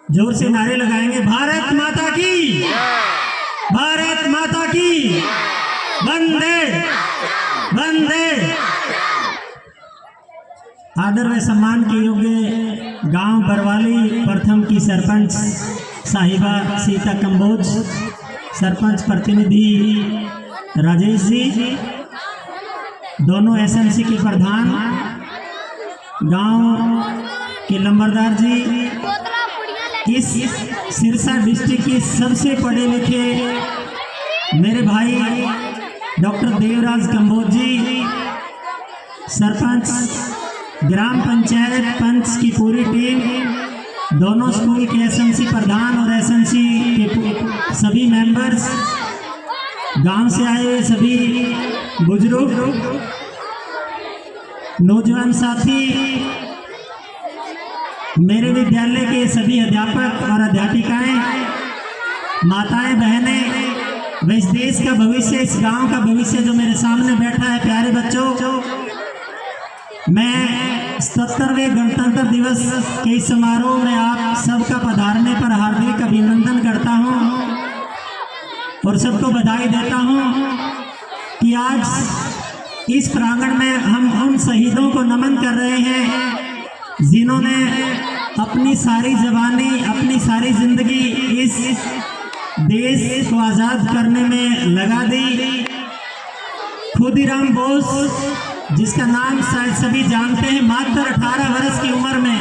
जोर से नारे लगाएंगे, भारत माता की, भारत माता की, वंदे वंदे। आदर व सम्मान के योग्य गांव बरवाली प्रथम की सरपंच साहिबा सीता कंबोज, सरपंच प्रतिनिधि राजेश जी, दोनों एसएमसी के प्रधान, गांव के लंबरदार जी, इस सिरसा डिस्ट्रिक्ट के सबसे पढ़े लिखे मेरे भाई डॉक्टर देवराज कंबोज जी, सरपंच, ग्राम पंचायत पंच की पूरी टीम, दोनों स्कूल के एसएमसी प्रधान और एसएमसी के सभी मेंबर्स, गांव से आए हुए सभी बुजुर्ग, नौजवान साथी, मेरे विद्यालय के सभी अध्यापक और अध्यापिकाएं, माताएं, बहनें, व इस देश का भविष्य, इस गांव का भविष्य जो मेरे सामने बैठा है, प्यारे बच्चों, मैं 77वें गणतंत्र दिवस के इस समारोह में आप सबका पधारने पर हार्दिक अभिनंदन करता हूं और सबको बधाई देता हूं कि आज इस प्रांगण में हम उन शहीदों को नमन कर रहे हैं जिन्होंने अपनी सारी जवानी, अपनी सारी जिंदगी इस देश को आज़ाद करने में लगा दी। खुदीराम बोस, जिसका नाम शायद सभी जानते हैं, मात्र 18 वर्ष की उम्र में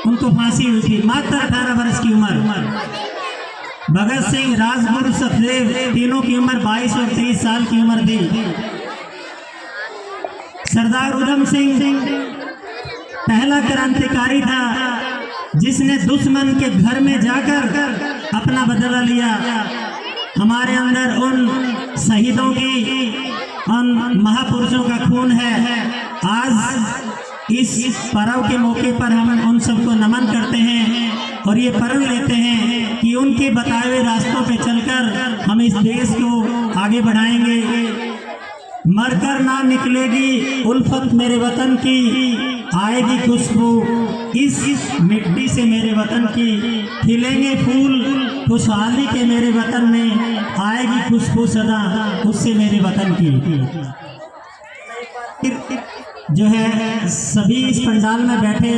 उनको फांसी हुई थी, मात्र 18 वर्ष की उम्र। भगत सिंह, राजगुरु, सुखदेव, तीनों की उम्र 22 और 23 साल की उम्र थी। सरदार उधम सिंह पहला क्रांतिकारी था जिसने दुश्मन के घर में जाकर अपना बदला लिया। हमारे अंदर उन शहीदों की, उन महापुरुषों का खून है। आज इस पर्व के मौके पर हम उन सबको नमन करते हैं और ये प्रण लेते हैं कि उनके बताए हुए रास्तों पे चलकर हम इस देश को आगे बढ़ाएंगे। मरकर ना निकलेगी उल्फत मेरे वतन की, आएगी खुशबू इस मिट्टी से मेरे वतन की, खिलेंगे फूल खुशहाली के मेरे वतन में, आएगी खुशबू सदा उससे मेरे वतन की। जो है सभी इस पंडाल में बैठे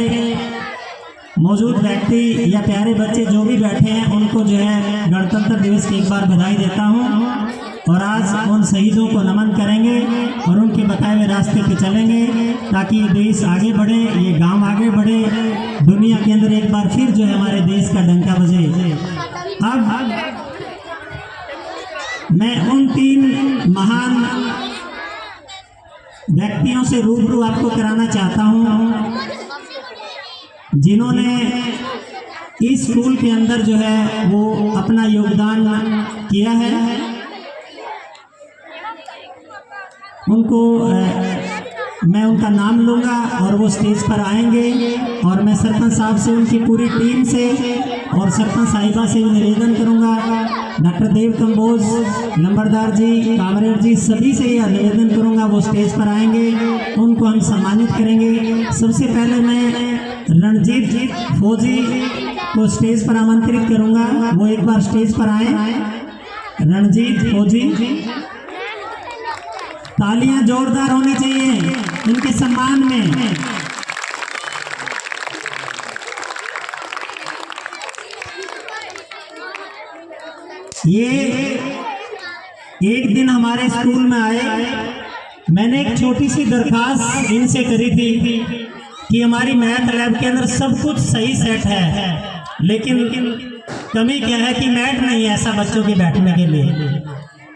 मौजूद व्यक्ति या प्यारे बच्चे जो भी बैठे हैं, उनको जो है गणतंत्र दिवस की एक बार बधाई देता हूँ। और आज उन शहीदों को नमन करेंगे और उनके बताए हुए रास्ते पे चलेंगे ताकि ये देश आगे बढ़े, ये गांव आगे बढ़े, दुनिया के अंदर एक बार फिर जो है हमारे देश का डंका बजे। अब मैं उन 3 महान व्यक्तियों से रूबरू आपको कराना चाहता हूं जिन्होंने इस स्कूल के अंदर जो है वो अपना योगदान किया है। उनको मैं उनका नाम लूँगा और वो स्टेज पर आएंगे और मैं सरपंच साहब से, उनकी पूरी टीम से और सरपंच साहिबा से निवेदन करूँगा, डॉक्टर देव कंबोज, नंबरदार जी, कामरेड जी, सभी से यह निवेदन करूँगा वो स्टेज पर आएंगे, उनको हम सम्मानित करेंगे। सबसे पहले मैं रणजीत फौजी को स्टेज पर आमंत्रित करूँगा, वो एक बार स्टेज पर आए। रणजीत फौजी, तालियां जोरदार होनी चाहिए इनके सम्मान में। ये एक दिन हमारे स्कूल में आए, मैंने एक छोटी सी दरखास्त इनसे करी थी कि हमारी मैथ लैब के अंदर सब कुछ सही सेट है, लेकिन कमी क्या है कि मैट नहीं है ऐसा बच्चों के बैठने के लिए।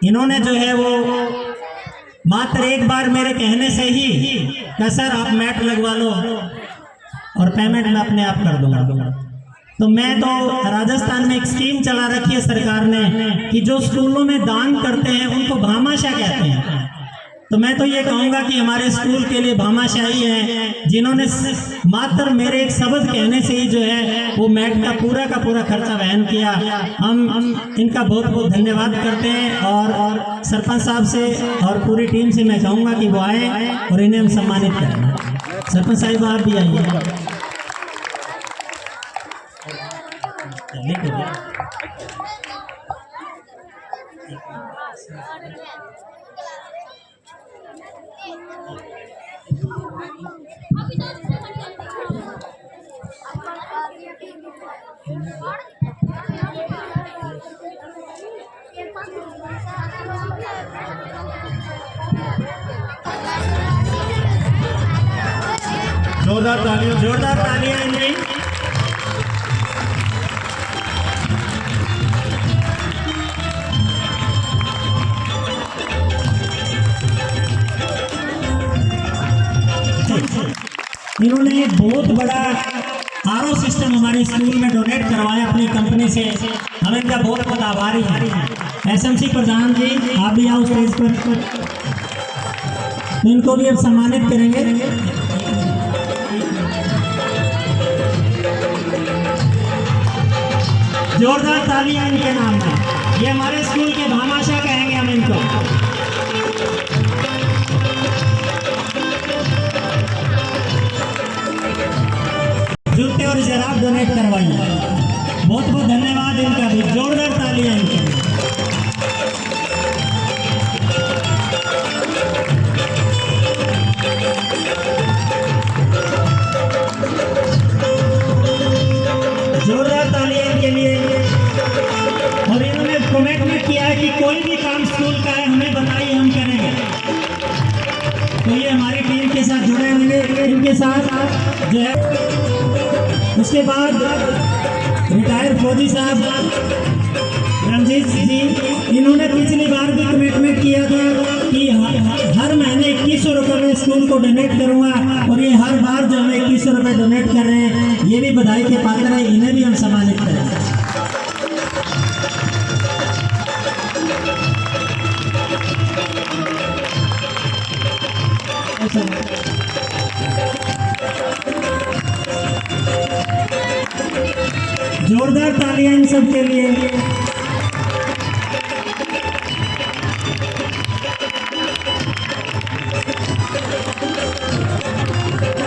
इन्होंने जो है वो मात्र एक बार मेरे कहने से ही क्या सर आप मैट लगवा लो और पेमेंट मैं अपने आप कर दूंगा। तो मैं तो राजस्थान में एक स्कीम चला रखी है सरकार ने कि जो स्कूलों में दान करते हैं उनको भामाशाह कहते हैं। तो मैं तो ये कहूँगा कि हमारे स्कूल के लिए भामाशाही हैं जिन्होंने मात्र मेरे एक शब्द कहने से ही जो है वो मैट का पूरा खर्चा वहन किया। हम इनका बहुत बहुत धन्यवाद करते हैं और सरपंच साहब से और पूरी टीम से मैं कहूँगा कि वो आए और इन्हें हम सम्मानित करें। सरपंच साहिब आप भी आइए। जोरदार तालियां इनकी। इन्होंने बहुत बड़ा आरओ सिस्टम हमारे स्कूल में डोनेट करवाया अपनी कंपनी से, हम इनका बहुत बहुत आभारी हैं। एसएमसी प्रधान जी आप भी आओ स्टेज पर, इनको भी अब सम्मानित करेंगे। जोरदार तालियां इनके नाम में, ये हमारे स्कूल के भामाशाह कहेंगे हम इनको। जूते और जराब डोनेट करवाइए, बहुत बहुत धन्यवाद इनका भी, जोरदार तालियां इनके। जोरदार तालियां इनके लिए। और इन्होंने कमिटमेंट किया है कि कोई भी काम स्कूल का है हमें बताइए, हम करेंगे। तो ये हमारी टीम के साथ जुड़े होंगे, इनके साथ जो है। उसके बाद रिटायर्ड फौजी साहब रंजीत जी, इन्होंने पिछली बार भी कमिटमेंट किया था कि हर महीने 2100 रुपये में स्कूल को डोनेट करूंगा, और ये हर बार जो हमें 2100 रुपये डोनेट कर रहे हैं, ये भी बधाई के पात्र है, इन्हें भी हम सम्मानित करेंगे। जोरदार तालियां इन सब के लिए।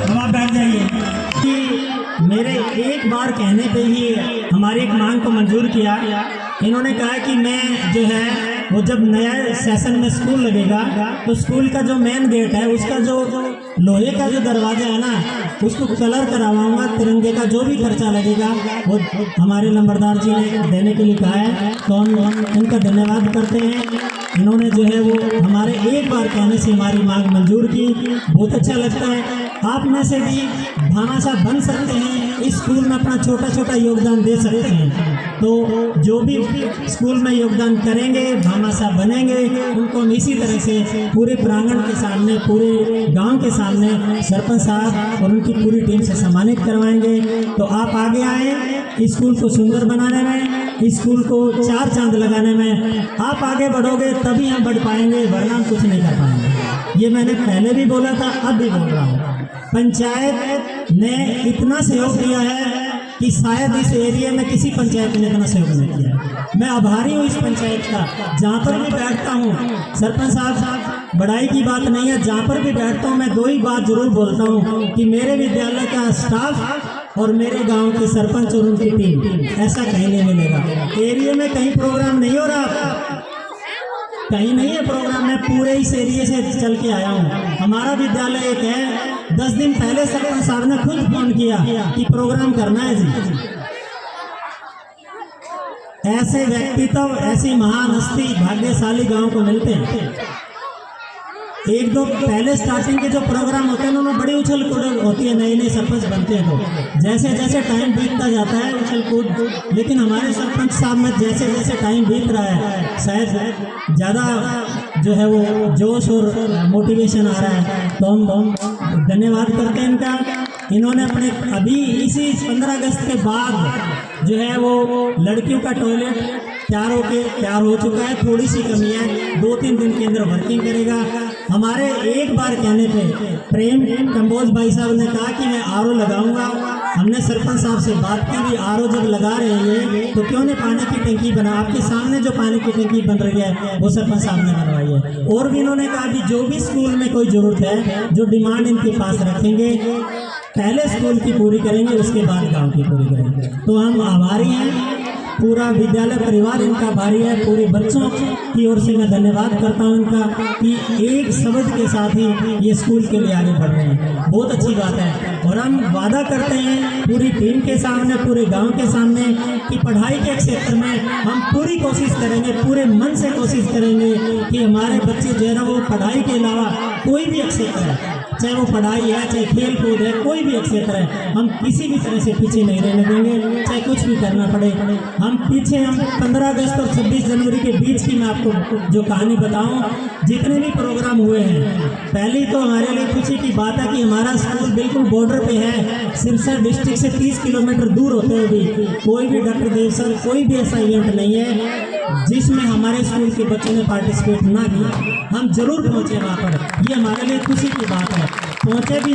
अब आप बैठ जाइए। कि मेरे एक बार कहने पे ही हमारी एक मांग को मंजूर किया। इन्होंने कहा कि मैं जो है वो जब नया सेशन में स्कूल लगेगा तो स्कूल का जो मेन गेट है उसका जो लोहे का जो दरवाजा है ना, उसको कलर करवाऊंगा। तिरंगे का जो भी खर्चा लगेगा वो हमारे नंबरदार जी ने देने के लिए कहा है, तो हम उनका धन्यवाद करते हैं। इन्होंने जो है वो हमारे एक बार कहने से हमारी मांग मंजूर की, बहुत अच्छा लगता है। आप में से भी भामाशाह बन सकते हैं, इस स्कूल में अपना छोटा छोटा योगदान दे सकते हैं। तो जो भी स्कूल में योगदान करेंगे, भामाशाह बनेंगे, उनको हम इसी तरह से पूरे प्रांगण के सामने, पूरे गांव के सामने सरपंच साहब और उनकी पूरी टीम से सम्मानित करवाएंगे। तो आप आगे आए, इस स्कूल को सुंदर बनाने में, इस स्कूल को चार चांद लगाने में आप आगे बढ़ोगे तभी हम बढ़ पाएंगे, वरना हम कुछ नहीं कर पाएंगे। ये मैंने पहले भी बोला था, अब भी बोल रहा हूँ। पंचायत ने इतना सहयोग दिया है कि शायद इस एरिया में किसी पंचायत ने इतना सहयोग नहीं किया। मैं आभारी हूँ इस पंचायत का। जहाँ पर भी बैठता हूँ, सरपंच साहब बड़ाई की बात नहीं है, जहाँ पर भी बैठता हूँ मैं दो ही बात जरूर बोलता हूँ कि मेरे विद्यालय का स्टाफ और मेरे गांव के सरपंच और उनकी टीम, ऐसा कहीं नहीं मिलेगा। एरिया में कहीं प्रोग्राम नहीं हो रहा, कहीं नहीं है प्रोग्राम, मैं पूरे इस एरिया से चल के आया हूँ। हमारा विद्यालय एक है, 10 दिन पहले सरपंच साहब ने खुद फोन किया कि प्रोग्राम करना है जी। ऐसे व्यक्तित्व, ऐसी महान हस्ती भाग्यशाली गांव को मिलते हैं। एक दो पहले स्टार्टिंग के जो प्रोग्राम होते हैं उनमें बड़ी उछल कूद होती है, नए नए सरपंच बनते हैं तो जैसे जैसे टाइम बीतता जाता है उछल कूद। लेकिन हमारे सरपंच साहब में जैसे जैसे टाइम बीत रहा है, शायद ज़्यादा जो है वो जोश और मोटिवेशन आ रहा है, तो हम धन्यवाद करते हैं इनका। इन्होंने अपने अभी इसी 15 अगस्त के बाद जो है वो लड़कियों का टॉयलेट तैयार हो चुका है, थोड़ी सी कमी है, 2-3 दिन के अंदर वर्किंग करेगा। हमारे एक बार कहने पे प्रेम कंबोज भाई साहब ने कहा कि मैं आरओ लगाऊंगा। हमने सरपंच साहब से बात की भी, आरओ जब लगा रहे हैं तो क्यों नहीं पानी की टंकी बना। आपके सामने जो पानी की टंकी बन रही है वो सरपंच साहब ने बनवाई है। और भी इन्होंने कहा कि जो भी स्कूल में कोई ज़रूरत है, जो डिमांड इनके पास रखेंगे, पहले स्कूल की पूरी करेंगे, उसके बाद गांव की पूरी करेंगे। तो हम आभारी हैं, पूरा विद्यालय परिवार इनका आभारी है। पूरे बच्चों की ओर से मैं धन्यवाद करता हूं इनका कि एक समझ के साथ ही ये स्कूल के लिए आगे बढ़ रहे हैं। बहुत अच्छी बात है। और हम वादा करते हैं पूरी टीम के सामने, पूरे गांव के सामने कि पढ़ाई के क्षेत्र में हम पूरी कोशिश करेंगे, पूरे मन से कोशिश करेंगे कि हमारे बच्चे जो है ना वो पढ़ाई के अलावा कोई भी क्षेत्र है, चाहे वो पढ़ाई है, चाहे खेल कूद है, कोई भी क्षेत्र है, हम किसी भी तरह से पीछे नहीं रहने देंगे, चाहे कुछ भी करना पड़े। हम 15 अगस्त और 26 जनवरी के बीच की मैं आपको जो कहानी बताऊं, जितने भी प्रोग्राम हुए हैं, पहली तो हमारे लिए खुशी की बात है कि हमारा स्कूल बिल्कुल बॉर्डर पे है। सिरसा डिस्ट्रिक्ट से 30 किलोमीटर दूर होते हुए भी कोई भी डॉक्टर देव सर कोई भी ऐसा इवेंट नहीं है जिसमें हमारे स्कूल के बच्चों ने पार्टिसिपेट ना किया। हम जरूर पहुंचे वहाँ पर, ये हमारे लिए खुशी की बात है। पहुंचे ही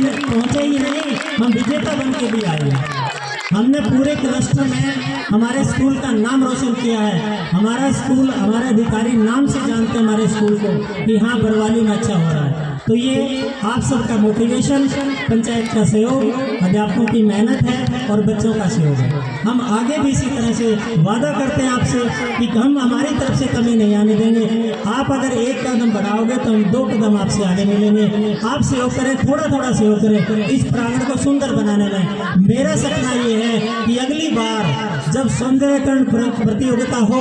नहीं, हम विजेता बन के भी आए हैं। हमने पूरे क्लस्टर में हमारे स्कूल का नाम रोशन किया है। हमारा स्कूल, हमारे अधिकारी नाम से जानते हैं हमारे स्कूल को कि हाँ बरवाली में अच्छा हो रहा है। तो ये आप सबका मोटिवेशन, पंचायत का सहयोग, अध्यापकों की मेहनत है और बच्चों का सहयोग है। हम आगे भी इसी तरह से वादा करते हैं आपसे कि हम हमारी तरफ से कमी नहीं आने देंगे। आप अगर एक कदम बढ़ाओगे तो हम 2 कदम आपसे आगे मिलेंगे। आप सहयोग करें, थोड़ा थोड़ा सहयोग करें इस प्रांगण को सुंदर बनाने में। मेरा सपना ये है कि अगली बार जब सौंदर्यकरण प्रतियोगिता हो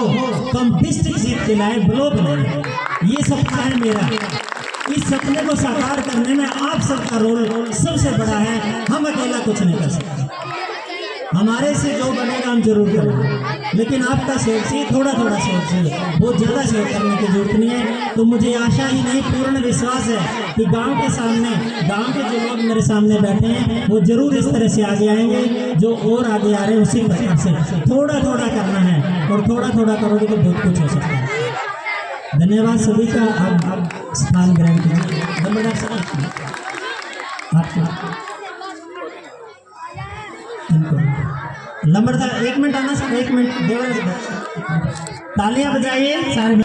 तो हम डिस्ट्रिक्ट जीत के लाए, ब्लॉक नहीं। ये सपना है मेरा। इस सपने को साकार करने में आप सबका रोल सबसे बड़ा है। हम अकेला कुछ नहीं कर सकते। हमारे से जो बनेगा हम जरूर करेंगे, लेकिन आपका सहयोग चाहिए, थोड़ा थोड़ा सहयोग चाहिए, बहुत ज़्यादा सहयोग करने की जरूरत नहीं है। तो मुझे आशा ही नहीं, पूर्ण विश्वास है कि गांव के सामने, गांव के जो लोग मेरे सामने बैठे हैं वो जरूर इस तरह से आगे आएंगे। जो और आगे आ रहे हैं उसी प्रकार से थोड़ा थोड़ा करना है, और थोड़ा थोड़ा करोगे तो बहुत कुछ हो सकता है। धन्यवाद सभी का। आप स्थान ग्रहण कीजिए। नंबरदार 1 मिनट आना सर, 1 मिनट, तालियां बजाइए सारे।